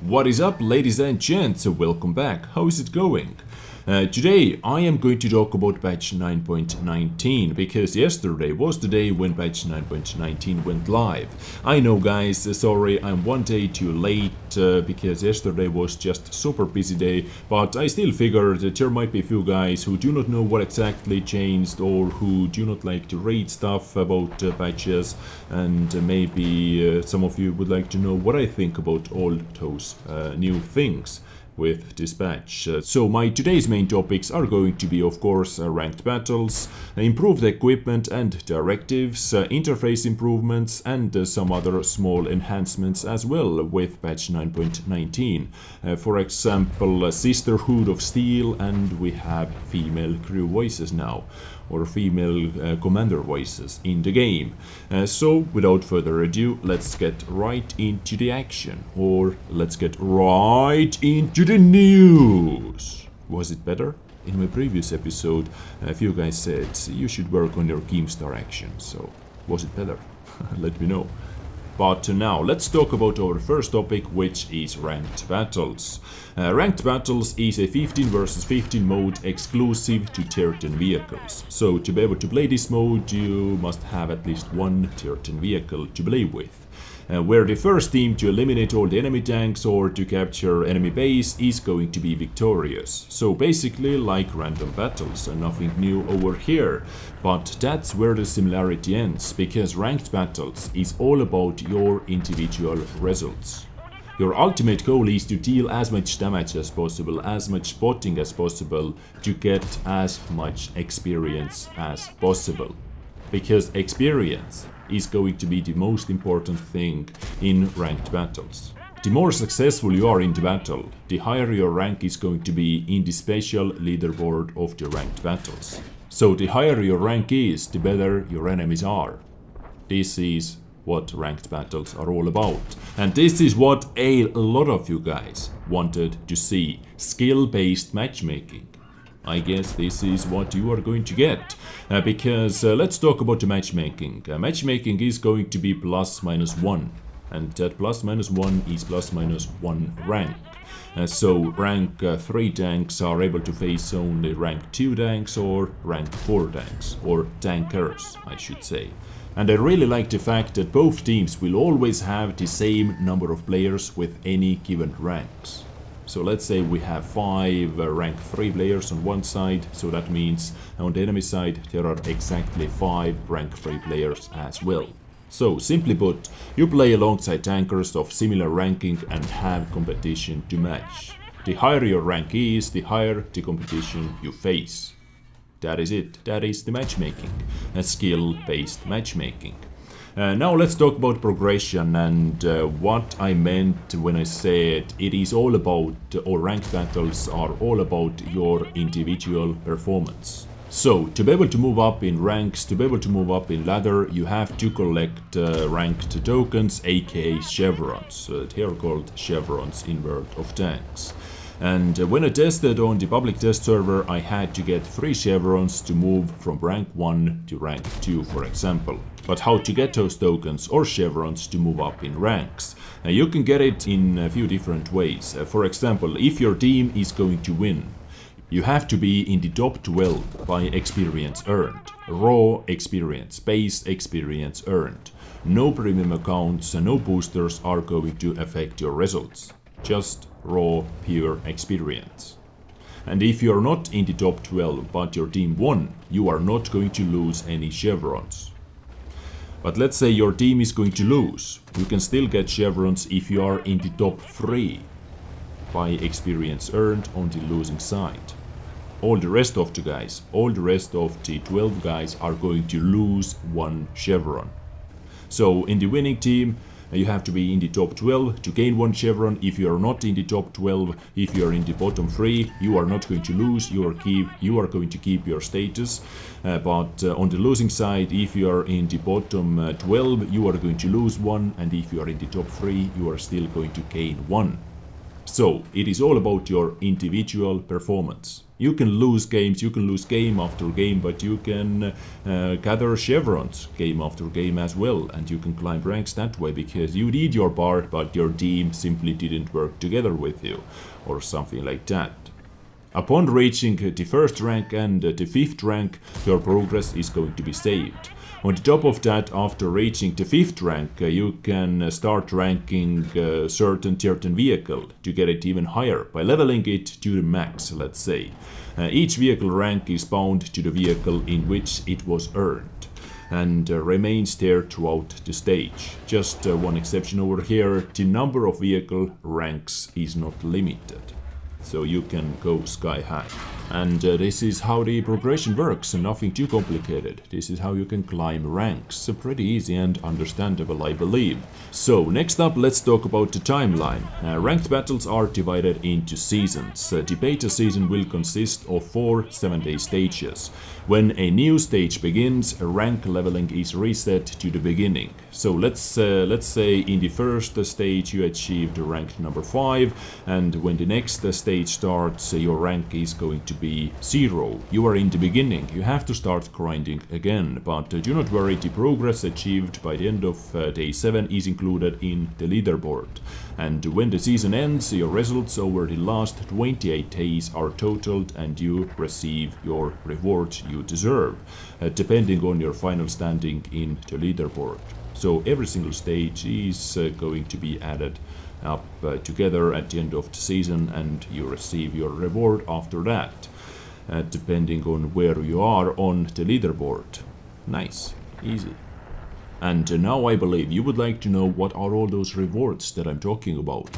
What is up, ladies and gents? Welcome back. How is it going? Today I am going to talk about patch 9.19 because yesterday was the day when patch 9.19 went live. I know guys, sorry I'm one day too late because yesterday was just a super busy day, but I still figured that there might be a few guys who do not know what exactly changed or who do not like to read stuff about patches, and maybe some of you would like to know what I think about all those new things with this patch. So my today's main topics are going to be, of course, ranked battles, improved equipment and directives, interface improvements, and some other small enhancements as well with patch 9.19. For example, Sisterhood of Steel, and we have female crew voices now, or female commander voices in the game. So without further ado, let's get right into the action, or let's get right into the news. Was it better? In my previous episode, a few guys said you should work on your Keemstar action, so was it better? Let me know. But now let's talk about our first topic, which is ranked battles. Ranked battles is a 15 versus 15 mode exclusive to tier 10 vehicles. So to be able to play this mode, you must have at least one tier 10 vehicle to play with. Where the first team to eliminate all the enemy tanks or to capture enemy base is going to be victorious. So basically like random battles, nothing new over here. But that's where the similarity ends, because ranked battles is all about your individual results. Your ultimate goal is to deal as much damage as possible, as much spotting as possible, to get as much experience as possible. Because experience is going to be the most important thing in ranked battles. The more successful you are in the battle, the higher your rank is going to be in the special leaderboard of the ranked battles. So the higher your rank is, the better your enemies are. This is what ranked battles are all about. And this is what a lot of you guys wanted to see. Skill-based matchmaking. I guess this is what you are going to get, because let's talk about the matchmaking. Matchmaking is going to be +-1, and that +-1 is +-1 rank. So rank 3 tanks are able to face only rank 2 tanks or rank 4 tanks, or tankers I should say. And I really like the fact that both teams will always have the same number of players with any given ranks. So let's say we have 5 rank 3 players on one side, so that means on the enemy side there are exactly 5 rank 3 players as well. So simply put, you play alongside tankers of similar ranking and have competition to match. The higher your rank is, the higher the competition you face. That is it, that is the matchmaking, a skill-based matchmaking. Now let's talk about progression and what I meant when I said it is all about, or ranked battles are all about your individual performance. So to be able to move up in ranks, to be able to move up in ladder, you have to collect ranked tokens, aka chevrons. They are called chevrons in World of Tanks. And when I tested on the public test server, I had to get 3 chevrons to move from rank 1 to rank 2, for example. But how to get those tokens or chevrons to move up in ranks? You can get it in a few different ways. For example, if your team is going to win, you have to be in the top 12 by experience earned. Raw experience, base experience earned. No premium accounts, no boosters are going to affect your results. Just raw, pure experience. And if you are not in the top 12 but your team won, you are not going to lose any chevrons. But let's say your team is going to lose, you can still get chevrons if you are in the top 3 by experience earned on the losing side. All the rest of the guys, all the rest of the 12 guys are going to lose 1 chevron. So in the winning team, you have to be in the top 12 to gain 1 chevron. If you are not in the top 12, if you are in the bottom 3, you are not going to lose, you are going to keep your status. But on the losing side, if you are in the bottom 12, you are going to lose 1, and if you are in the top 3, you are still going to gain 1. So it is all about your individual performance. You can lose games, you can lose game after game, but you can gather chevrons game after game as well, and you can climb ranks that way because you did your part, but your team simply didn't work together with you, or something like that. Upon reaching the first rank and the fifth rank, your progress is going to be saved. On the top of that, after reaching the fifth rank, you can start ranking a certain tier 10 vehicle to get it even higher by leveling it to the max, let's say. Each vehicle rank is bound to the vehicle in which it was earned and remains there throughout the stage. Just one exception over here, the number of vehicle ranks is not limited. So you can go sky high. And this is how the progression works, nothing too complicated. This is how you can climb ranks. Pretty easy and understandable, I believe. So next up, let's talk about the timeline. Ranked battles are divided into seasons. The beta season will consist of 4 7-day stages. When a new stage begins, rank leveling is reset to the beginning. So let's say in the first stage you achieved rank number 5, and when the next stage starts, your rank is going to be 0. You are in the beginning, you have to start grinding again, but do not worry, the progress achieved by the end of day 7 is included in the leaderboard. And when the season ends, your results over the last 28 days are totaled and you receive your reward you deserve, depending on your final standing in the leaderboard. So every single stage is going to be added up together at the end of the season, and you receive your reward after that, depending on where you are on the leaderboard. Nice, easy. And now I believe you would like to know what are all those rewards that I'm talking about.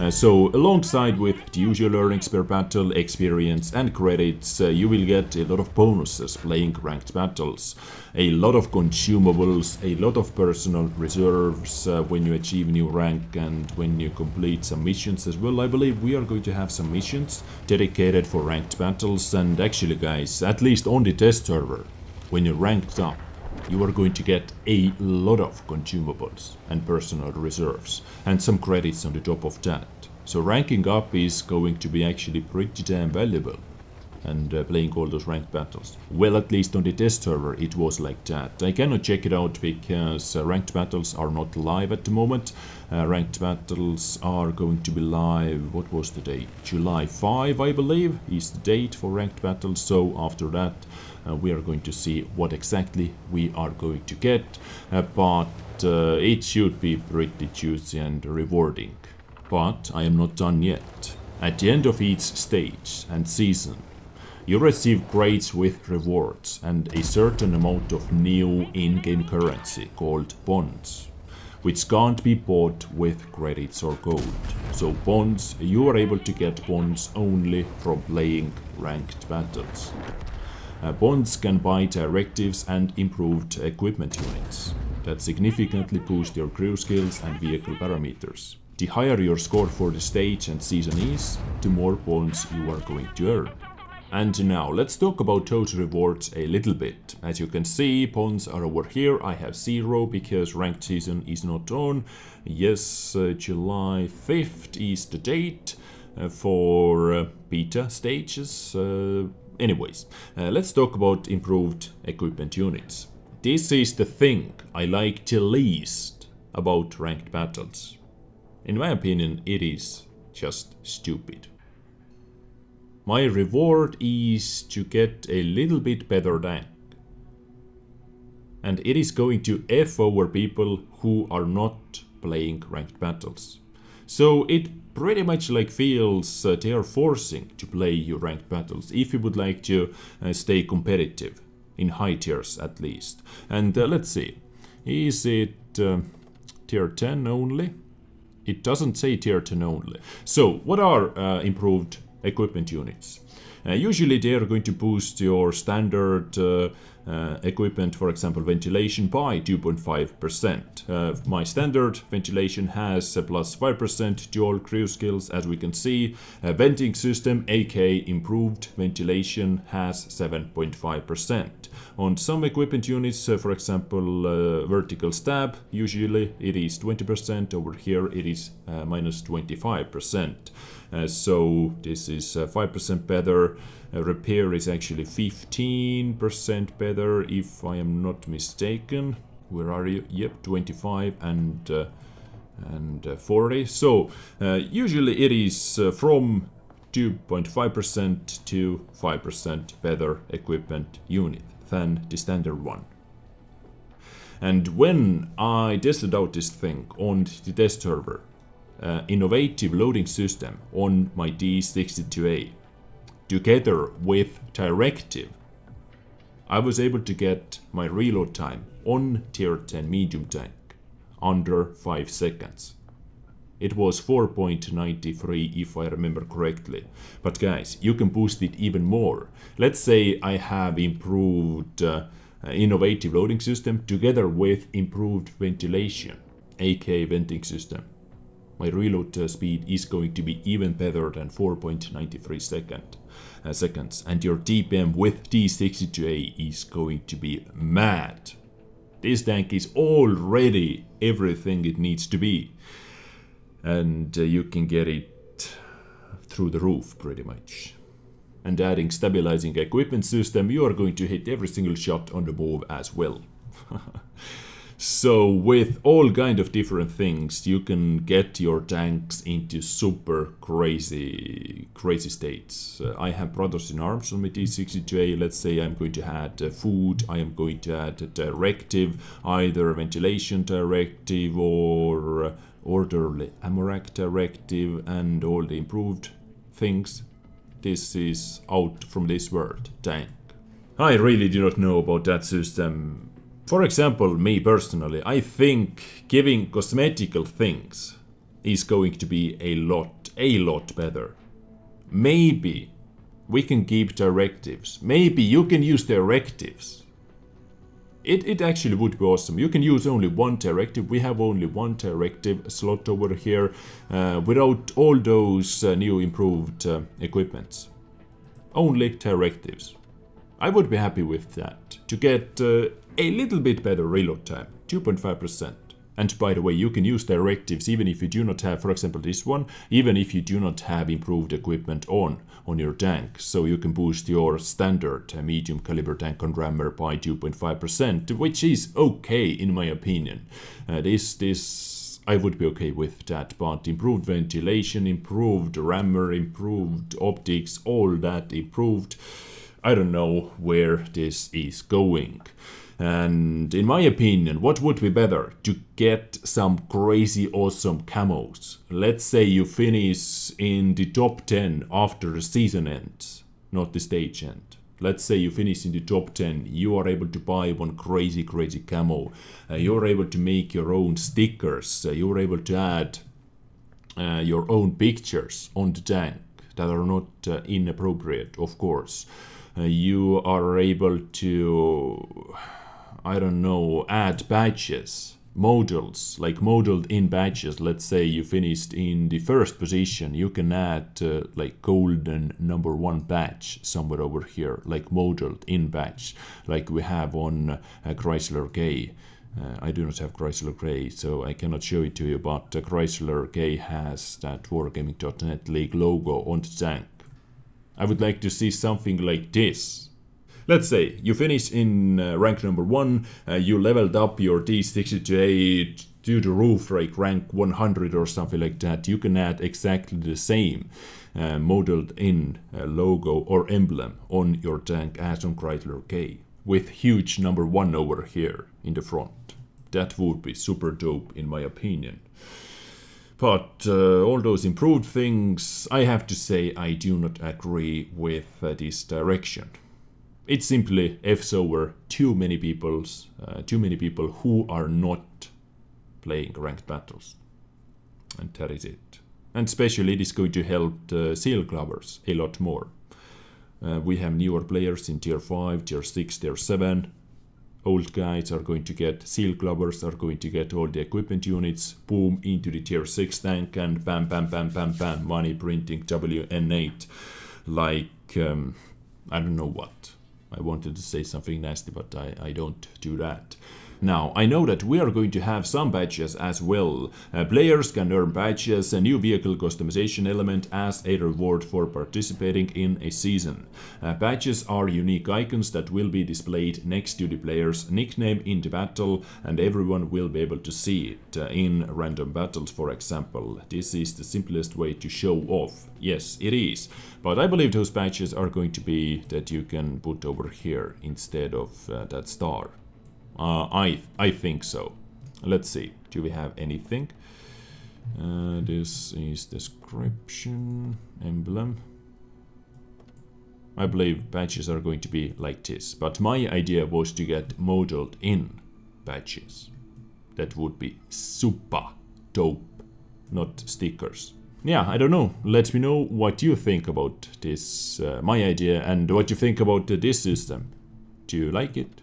So alongside with the usual earnings per battle, experience and credits, you will get a lot of bonuses playing ranked battles, a lot of consumables, a lot of personal reserves when you achieve new rank and when you complete some missions as well. I believe we are going to have some missions dedicated for ranked battles, and actually guys, at least on the test server, when you're ranked up, you are going to get a lot of consumables and personal reserves and some credits on the top of that. So ranking up is going to be actually pretty damn valuable, and playing all those ranked battles. Well, at least on the test server it was like that. I cannot check it out because ranked battles are not live at the moment. Ranked battles are going to be live, what was the date? July 5, I believe, is the date for ranked battles. So after that we are going to see what exactly we are going to get, but it should be pretty juicy and rewarding. But I am not done yet. At the end of each stage and season, you receive grades with rewards and a certain amount of new in-game currency called bonds, which can't be bought with credits or gold. So bonds, you are able to get bonds only from playing ranked battles. Bonds can buy directives and improved equipment units that significantly boost your crew skills and vehicle parameters. The higher your score for the stage and season is, the more bonds you are going to earn. And now let's talk about total rewards a little bit. As you can see, bonds are over here. I have 0 because ranked season is not on. Yes, July 5th is the date for beta stages. Anyways, let's talk about improved equipment units. This is the thing I like the least about ranked battles. In my opinion, it is just stupid. My reward is to get a little bit better rank. And it is going to F over people who are not playing ranked battles. So it pretty much like feels they are forcing to play your ranked battles if you would like to stay competitive, in high tiers at least. And let's see, is it tier 10 only? It doesn't say tier 10 only. So what are improved equipment units? Usually they are going to boost your standard equipment, for example, ventilation by 2.5%. My standard ventilation has a plus 5% to all crew skills, as we can see. Venting system, aka improved ventilation, has 7.5%. On some equipment units, for example, vertical stab, usually it is 20%. Over here it is minus 25%. So this is 5% better. Repair is actually 15% better, if I am not mistaken. Where are you? Yep, 25 and 40. So usually it is from 2.5% to 5% better equipment unit than the standard one. And when I tested out this thing on the test server, innovative loading system on my D62A, together with directive, I was able to get my reload time on tier 10 medium tank under 5 seconds. It was 4.93 if I remember correctly. But guys, you can boost it even more. Let's say I have improved innovative loading system together with improved ventilation, aka venting system. My reload speed is going to be even better than 4.93 seconds, and your TPM with D62A is going to be mad. This tank is already everything it needs to be, and you can get it through the roof pretty much. And adding stabilizing equipment system, you are going to hit every single shot on the move as well. So with all kind of different things, you can get your tanks into super crazy states. I have brothers in arms on my D62A. Let's say I'm going to add food, I am going to add a directive, either ventilation directive or orderly Amorak directive, and all the improved things. This is out from this world tank. I really do not know about that system. For example, me personally, I think giving cosmetical things is going to be a lot better. Maybe we can keep directives. Maybe you can use directives. It actually would be awesome. You can use only one directive. We have only one directive slot over here without all those new improved equipments. Only directives. I would be happy with that, to get a little bit better reload time, 2.5%. And by the way, you can use directives even if you do not have, for example, this one, even if you do not have improved equipment on your tank. So you can boost your standard medium caliber tank on rammer by 2.5%, which is okay in my opinion. This I would be okay with that, but improved ventilation, improved rammer, improved optics, all that improved. I don't know where this is going. And in my opinion, what would be better? To get some crazy awesome camos. Let's say you finish in the top 10 after the season ends, not the stage end. Let's say you finish in the top 10, you are able to buy one crazy camo. You're able to make your own stickers. You're able to add your own pictures on the tank that are not inappropriate, of course. You are able to, I don't know, add badges, modules, like modeled in badges. Let's say you finished in the first position, you can add like golden #1 badge somewhere over here, like modeled in badge, like we have on Chrysler K. I do not have Chrysler K, so I cannot show it to you, but Chrysler K has that Wargaming.net League logo on the tank. I would like to see something like this. Let's say you finish in rank #1, you leveled up your D62A to the roof, like rank 100 or something like that. You can add exactly the same modeled in logo or emblem on your tank as on Chrysler K, with huge #1 over here in the front. That would be super dope in my opinion. But all those improved things, I have to say I do not agree with this direction. It's simply F's over too many people who are not playing ranked battles. And that is it. And especially it is going to help the seal clubbers a lot more. We have newer players in tier 5, tier 6, tier 7. old guys are going to get, seal glovers are going to get all the equipment units, boom, into the tier 6 tank, and bam, bam, bam, bam, bam, money printing WN8. Like, I don't know what. I wanted to say something nasty, but I don't do that. Now, I know that we are going to have some badges as well. Players can earn badges, a new vehicle customization element as a reward for participating in a season. Badges are unique icons that will be displayed next to the player's nickname in the battle, and everyone will be able to see it in random battles, for example. This is the simplest way to show off. Yes, it is. But I believe those badges are going to be that you can put over here instead of that star. I think so. Let's see. Do we have anything? This is description, emblem. I believe badges are going to be like this. But my idea was to get modeled in badges. That would be super dope. Not stickers. Yeah, I don't know. Let me know what you think about this, my idea, and what you think about this system. Do you like it?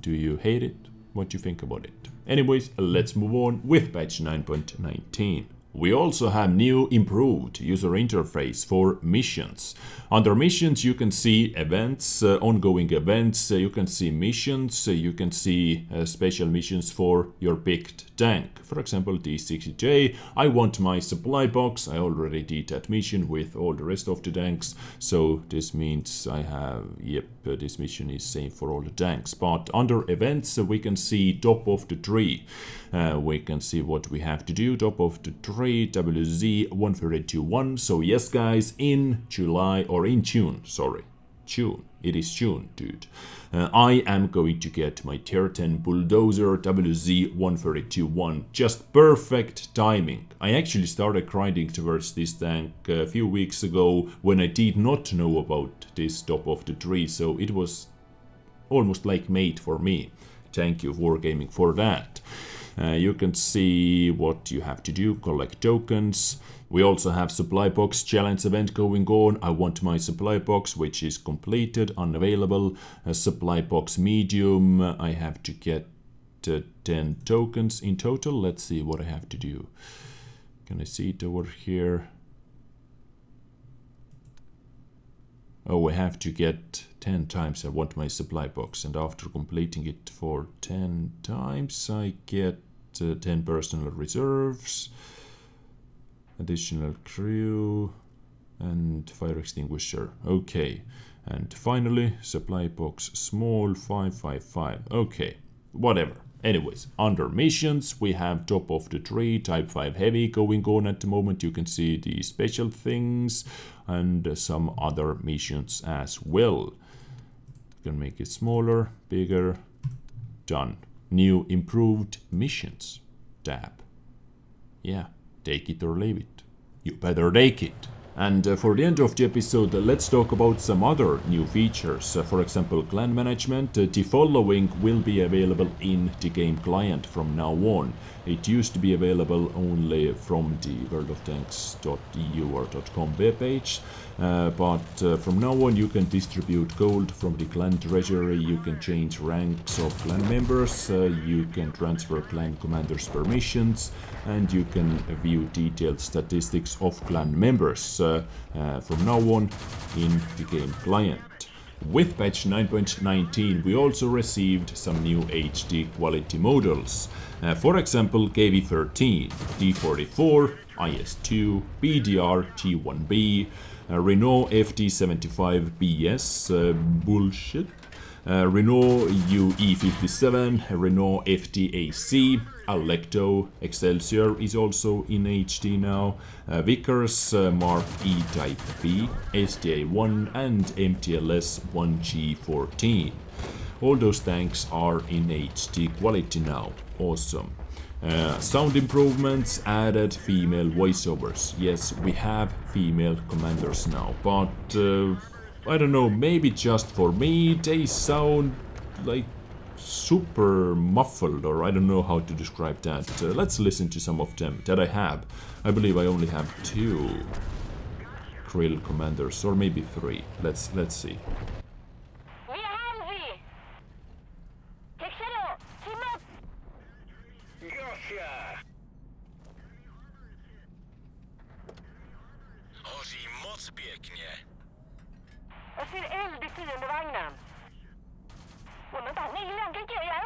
Do you hate it? What do you think about it? Anyways, let's move on with patch 9.19. We also have new improved user interface for missions. Under missions you can see events, ongoing events, you can see missions, you can see special missions for your picked tank. For example, D60J, I want my supply box. I already did that mission with all the rest of the tanks, so this means I have, yep, this mission is same for all the tanks. But under events we can see top of the tree. We can see what we have to do, top of the tree, WZ1321. So yes guys, in July, or in June, sorry, June, it is June, dude. I am going to get my tier 10 bulldozer WZ1321. Just perfect timing. I actually started grinding towards this tank a few weeks ago when I did not know about this top of the tree, so it was almost like made for me. Thank you Wargaming for that. You can see what you have to do, collect tokens. We also have supply box challenge event going on. I want my supply box, which is completed, unavailable. A supply box medium, I have to get 10 tokens in total. Let's see what I have to do. Can I see it over here? Oh, I have to get 10 times I want my supply box, and after completing it for 10 times I get 10 personal reserves, additional crew, and fire extinguisher. Okay, and finally supply box small 555. Okay, whatever. Anyways, under missions we have top of the tree, type 5 heavy going on at the moment. You can see the special things and some other missions as well. You can make it smaller, bigger, done. New improved missions tab. Yeah, take it or leave it. You better take it. And for the end of the episode, let's talk about some other new features. For example, clan management. The following will be available in the game client from now on. It used to be available only from the worldoftanks.eu or .com webpage, but from now on you can distribute gold from the clan treasury, you can change ranks of clan members, you can transfer clan commanders' permissions, and you can view detailed statistics of clan members from now on in the game client. With patch 9.19 we also received some new HD quality models. For example, KV13, D44, IS2, BDR T1B, Renault FT75BS, bullshit, Renault UE57, Renault FTAC, Alecto, Excelsior is also in HD now, Vickers Mark E Type B, STA1 and MTLS 1G14. All those tanks are in HD quality now. Awesome. Sound improvements, added female voiceovers. Yes, we have female commanders now, but I don't know, maybe just for me they sound like super muffled, or I don't know how to describe that. Let's listen to some of them that I have. I believe I only have 2 Krill commanders, or maybe 3. Let's see. Alltså pekninge. Jag ser eld i fiendevagnen. Vänta, nej, läget är jag.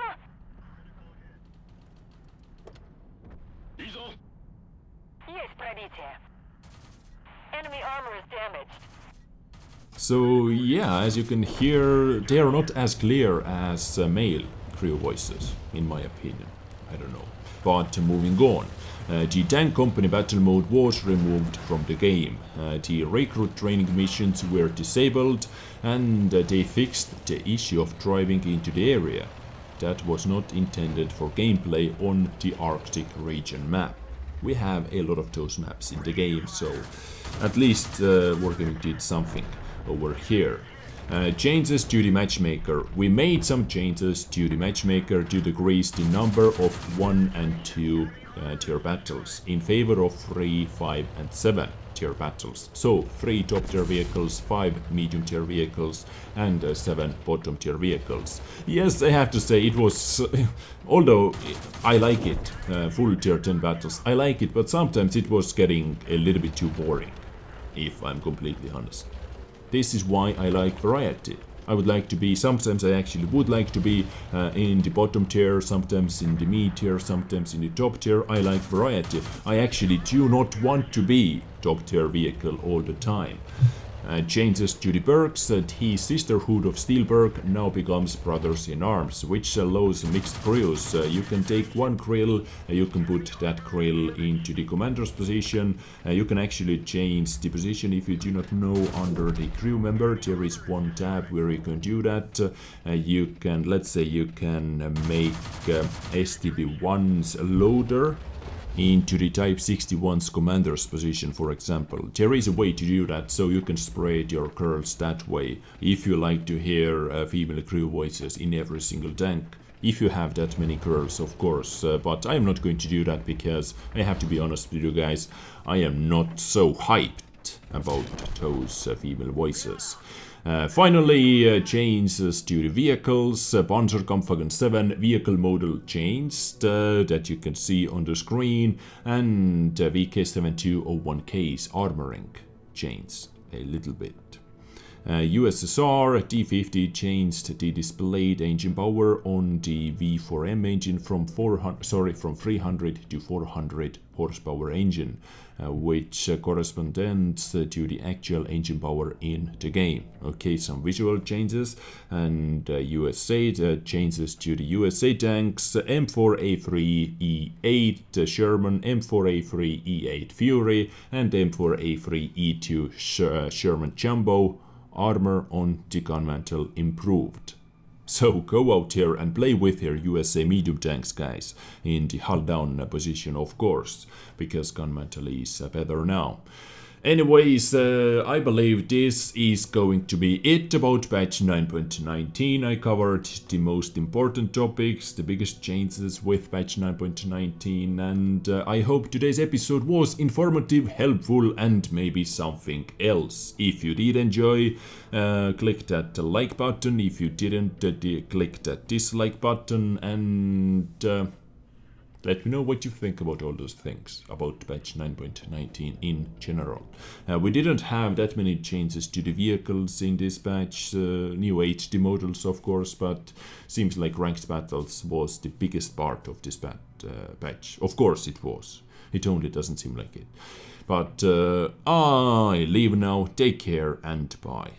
Diesel. Yes, Praditya. Enemy armor is damaged. So yeah, as you can hear, they are not as clear as male crew voices, in my opinion. I don't know. But moving on. The tank company battle mode was removed from the game. The recruit training missions were disabled, and they fixed the issue of driving into the area. That was not intended for gameplay on the Arctic region map. We have a lot of those maps in the game, so at least Wargaming did something over here. Changes to the matchmaker. We made some changes to the matchmaker to decrease the number of 1 and 2 tier battles in favor of 3, 5 and 7 tier battles. So 3 top tier vehicles, 5 medium tier vehicles and 7 bottom tier vehicles. Yes, I have to say it was, although I like it, full tier 10 battles, I like it, but sometimes it was getting a little bit too boring, if I'm completely honest. This is why I like variety. I would like to be, sometimes I actually would like to be in the bottom tier, sometimes in the mid tier, sometimes in the top tier. I like variety. I actually do not want to be top tier vehicle all the time. Changes to the perks. The Sisterhood of Steelberg now becomes Brothers in Arms, which allows mixed crews. You can take one krill, you can put that krill into the commander's position. You can actually change the position if you do not know under the crew member. There is one tab where you can do that. You can, let's say, you can make STB1's loader into the Type 61's commander's position, for example. There is a way to do that, so you can spread your curls that way, if you like to hear female crew voices in every single tank. If you have that many curls, of course, but I'm not going to do that because I have to be honest with you guys, I am not so hyped about those female voices. Finally, changes to the vehicles. Panzerkampfwagen 7 vehicle model changed, that you can see on the screen, and VK7201K's armoring changed a little bit. USSR T50 changed the displayed engine power on the V4M engine from 300 to 400 horsepower engine, which corresponds to the actual engine power in the game. Okay, some visual changes, and USA changes to the USA tanks: M4A3E8 Sherman, M4A3E8 Fury, and M4A3E2 Sherman Jumbo. Armor on the gunmantle improved. So go out here and play with your USA medium tanks, guys, in the hull down position, of course, because gunmantle is better now. Anyways, I believe this is going to be it about patch 9.19. I covered the most important topics, the biggest changes with patch 9.19, and I hope today's episode was informative, helpful, and maybe something else. If you did enjoy, click that like button. If you didn't, click that dislike button, and let me know what you think about all those things, about patch 9.19 in general. We didn't have that many changes to the vehicles in this patch, new HD models of course, but seems like ranked battles was the biggest part of this patch. Of course it was, it only doesn't seem like it. But I leave now, take care and bye.